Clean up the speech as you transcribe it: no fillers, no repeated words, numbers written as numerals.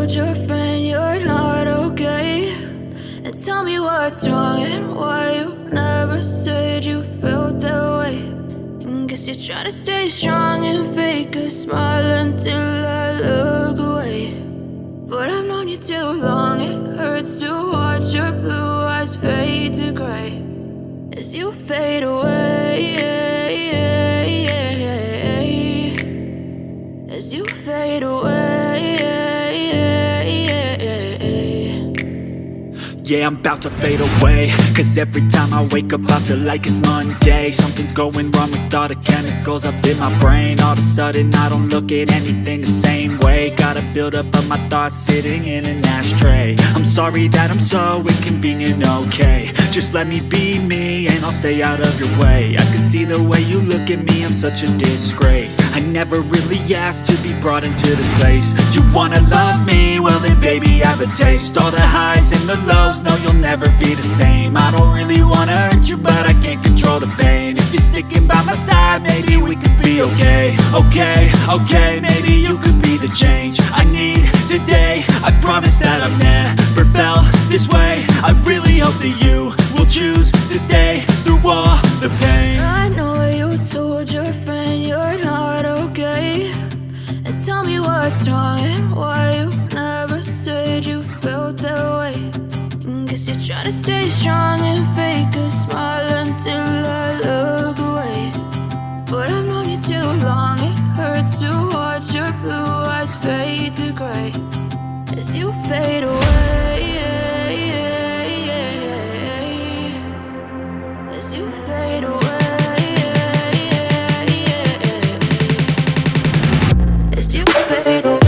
told your friend you're not okay? And tell me what's wrong and why you never said you felt that way. And guess you're trying to stay strong and fake a smile until I look away. But I've known you too long, it hurts to watch your blue eyes fade to gray as you fade away, as you fade away. Yeah, I'm about to fade away, cause every time I wake up I feel like it's Monday. Something's going wrong with all the chemicals up in my brain. All of a sudden I don't look at anything the same way. Got a buildup of my thoughts sitting in an ashtray. I'm sorry that I'm so inconvenient, okay? Just let me be me and I'll stay out of your way. I can see the way you look at me, I'm such a disgrace. I never really asked to be brought into this place. You wanna love me? Well then baby I have a taste. All the highs and the lows, no you'll never be the same. I don't really wanna hurt you but I can't control the pain. If you're sticking by my side maybe we could be okay. Okay, maybe you could be the change I need today. I promise that I've never felt this way. I really hope that you will choose to stay through all the pain. I know you told your friend you're not okay. And tell me what's wrong and why you never said you felt that way. And guess you're trying to stay strong and fake a smile until I look away. But I've known you too long, it hurts to watch your blue eyes fade to gray as you fade away, as you fade away, as you fade away.